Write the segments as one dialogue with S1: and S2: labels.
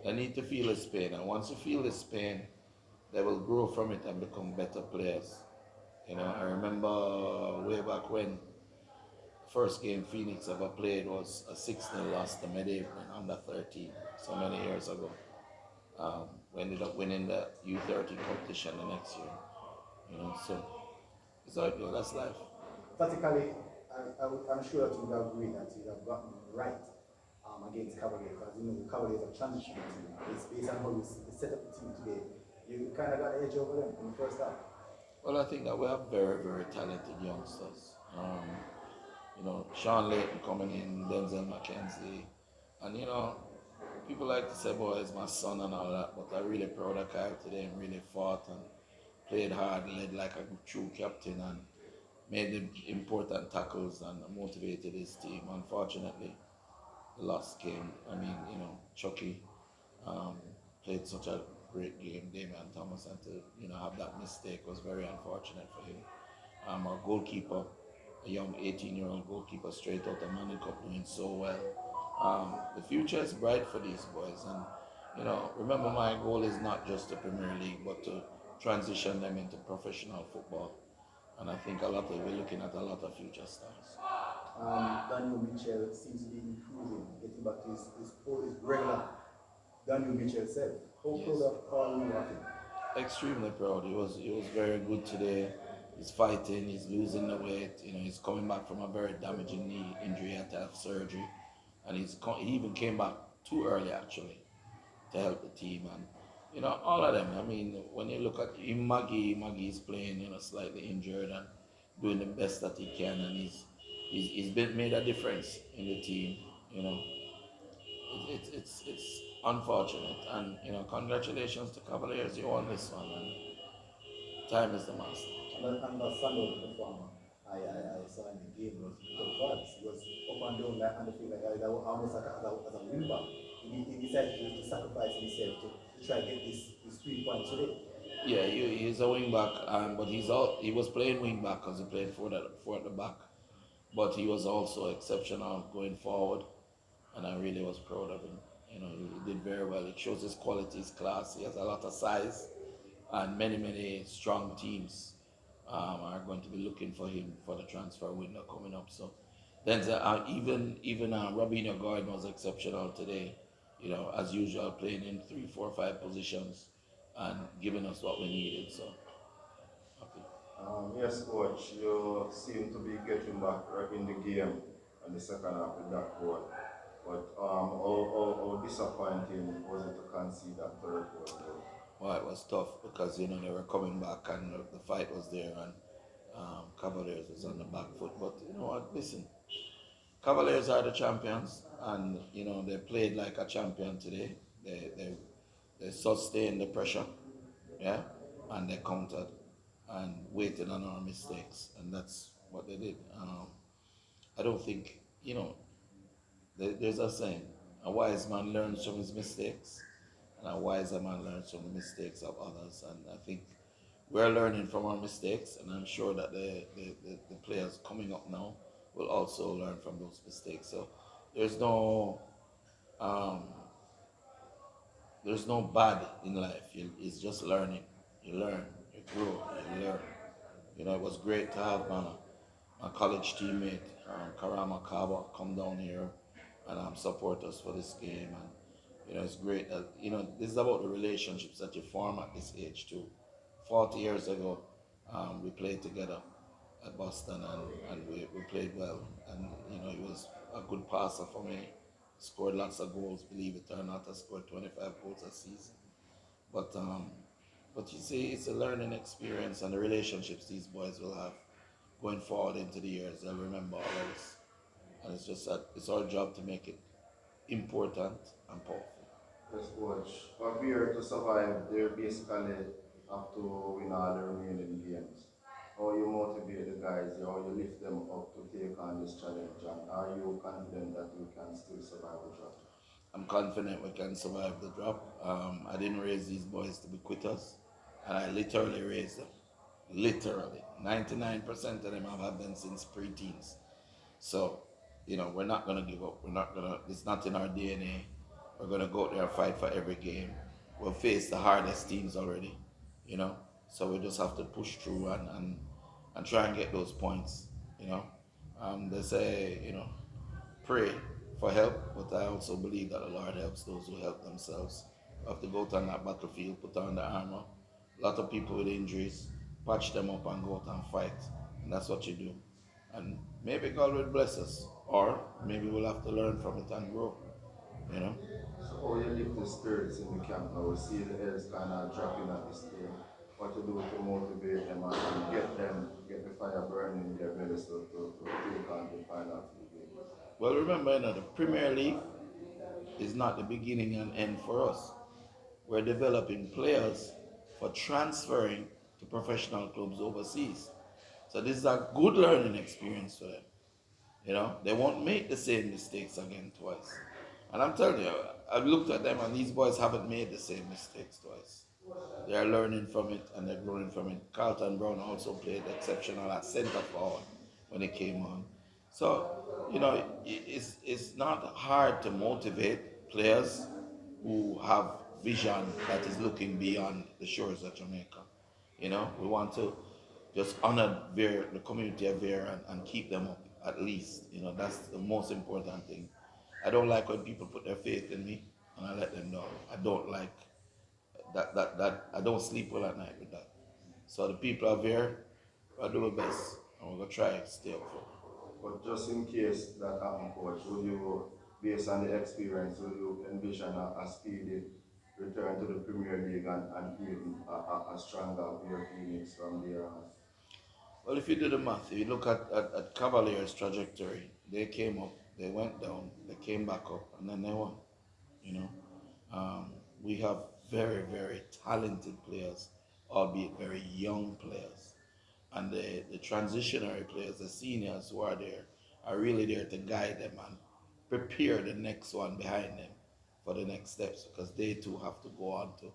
S1: They need to feel this pain, and once you feel this pain, they will grow from it and become better players. I remember way back when first game Phoenix ever played was a 6-0 loss to Medhaven under 13, so many years ago. We ended up winning the U13 competition the next year. So it's how it goes. That's life.
S2: Tactically, I'm sure that you would agree that you have gotten right against Cavaliers because the Cavaliers are transition team. It's based on how you set up the team today. You kind of got the edge over them in the first half.
S1: Well, I think that we have very, very talented youngsters. Sean Layton coming in, Denzel McKenzie, and people like to say, "Boy, it's my son" and all that, but I'm really proud of Kyle today and really fought and played hard, led like a true captain, and made the important tackles and motivated his team. Unfortunately, the last game, Chucky um, played such a great game, Damian Thomas, and to have that mistake was very unfortunate for him. Our goalkeeper, a young 18-year-old goalkeeper, straight out of Manning Cup, doing so well. The future is bright for these boys, and remember, my goal is not just the Premier League, but to transition them into professional football. And I think we're looking at a lot of future stars.
S2: Daniel Mitchell seems to be improving, getting back to his regular Daniel Mitchell said. How proud of Carl you of him?
S1: Extremely proud. He was very good today. He's fighting. He's losing the weight. He's coming back from a very damaging knee injury. He had to have surgery, and he even came back too early actually to help the team. And all of them. I mean, when you look at him, Maggie's playing, slightly injured and doing the best that he can, and he's been made a difference in the team. You know, it's unfortunate, and congratulations to Cavaliers, you won this one, and time is the master.
S2: And the Sandal performer I saw in the game was Victor Vance. He was up and down like on the field like almost like as a wing back. He decided to sacrifice himself to try and get this 3 points today.
S1: Yeah, he's a wing back, but he was playing wing back because he played four at the back, but he was also exceptional going forward, and I really was proud of him. He did very well. It shows his quality, his class. He has a lot of size, and many strong teams are going to be looking for him for the transfer window coming up. So then even Robinho Gordon was exceptional today. As usual, playing in 3, 4, 5 positions and giving us what we needed. So happy.
S3: Yes, coach, you seem to be getting back in the game in the second half with that goal. But how disappointing was it to concede that third goal?
S1: Well, it was tough because they were coming back and the fight was there, and Cavaliers was on the back foot. But you know what? Listen, Cavaliers are the champions, and they played like a champion today. They sustained the pressure, yeah, and they countered and waited on our mistakes, and that's what they did. I don't think there's a saying: a wise man learns from his mistakes, and a wiser man learns from the mistakes of others. And I think we're learning from our mistakes, and I'm sure that the players coming up now will also learn from those mistakes. So there's no um, there's no bad in life. It's just learning. You learn, you grow, you learn. It was great to have my college teammate, Karama Kaba, come down here and support us for this game. And it's great that this is about the relationships that you form at this age too. 40 years ago, we played together at Boston, and we played well. And he was a good passer for me. Scored lots of goals, believe it or not. I scored 25 goals a season. But you see, it's a learning experience, and the relationships these boys will have going forward into the years. They'll remember all of this, and it's just that it's our job to make it important and powerful.
S3: Yes, coach. For Vere to survive, they basically have to win all the remaining games. How you motivate the guys, how you lift them up to take on this challenge, and are you confident that you can still survive the job?
S1: I'm confident we can survive the drop. I didn't raise these boys to be quitters, and I literally raised them. Literally. 99% of them have had them since pre-teens. So, we're not going to give up. It's not in our DNA. We're gonna go out there and fight for every game. We'll face the hardest teams already, you know. So we just have to push through and try and get those points, you know. They say, pray for help, but I also believe that the Lord helps those who help themselves. We have to go out on that battlefield, put on the armor. A lot of people with injuries, patch them up and go out and fight. And that's what you do. And maybe God will bless us, or maybe we'll have to learn from it and grow, you know.
S3: So how you lift the spirits in the camp now? We see the heads kind of dropping at this game. What to do to motivate them and get the fire burning in their bellies to take on the final few games?
S1: Well, remember, the Premier League is not the beginning and end for us. We're developing players for transferring to professional clubs overseas. So this is a good learning experience for them. They won't make the same mistakes again twice. And I'm telling you, I've looked at them and these boys haven't made the same mistakes twice. They are learning from it and they're growing from it. Carlton Brown also played exceptional at centre forward when he came on. So, it's not hard to motivate players who have vision that is looking beyond the shores of Jamaica. We want to just honor the community of Vere and keep them up at least. That's the most important thing. I don't like when people put their faith in me and I let them down. I don't like that I don't sleep well at night with that. So the people of here, I do my best and we're gonna try to stay up for it.
S3: But just in case that happens, coach, would you, based on the experience, would you envision a speedy return to the Premier League and even a stronger Vere Phoenix from there on?
S1: Well, if you do the math, if you look at Cavaliers' trajectory, they came up, they went down, they came back up, and then they won. You know, we have very, very talented players, albeit very young players. And the transitionary players, the seniors who are there, are really there to guide them and prepare the next one behind them for the next steps because they too have to go on to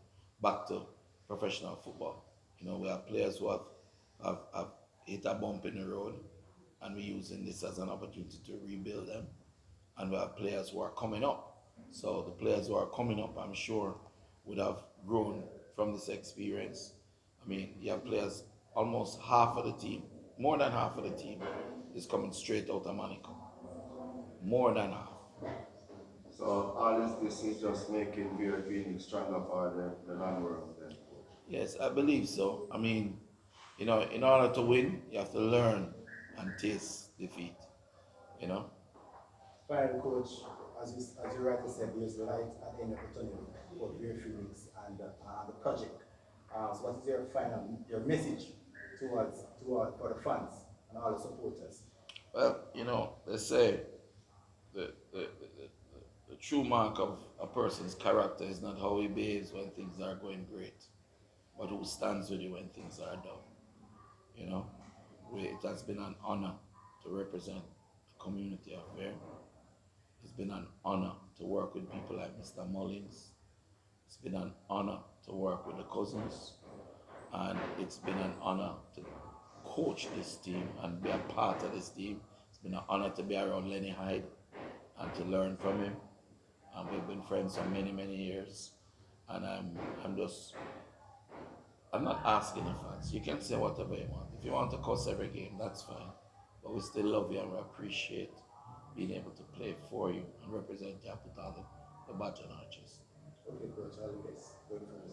S1: back to professional football. We have players who have hit a bump in the road and we're using this as an opportunity to rebuild them. And we have players who are coming up. So the players who are coming up, I'm sure, would have grown from this experience. I mean, you have players, almost half of the team, more than half of the team, is coming straight out of Monaco. More than half.
S3: So all this is just making Vere Phoenix stronger for the long run then, coach.
S1: Yes, I believe so. I mean, in order to win, you have to learn and taste defeat. You know,
S2: Final coach, as you rightly said, there's light at the end of the tunnel for Vere Phoenix and the project. So what is your message toward for the fans and all the supporters?
S1: well, they say the true mark of a person's character is not how he behaves when things are going great, but who stands with you when things are down. You know, it has been an honor to represent the community of Vere. It's been an honor to work with people like Mr. Mullins. It's been an honor to work with the cousins, and it's been an honor to coach this team and be a part of this team. It's been an honor to be around Lenny Hyde and to learn from him. And we've been friends for many, many years. And I'm not asking the fans. You can say whatever you want. If you want to cuss every game, that's fine. But we still love you and we appreciate being able to play for you and represent you and put all the badge on our chest.
S2: Okay, coach, all the best going forward.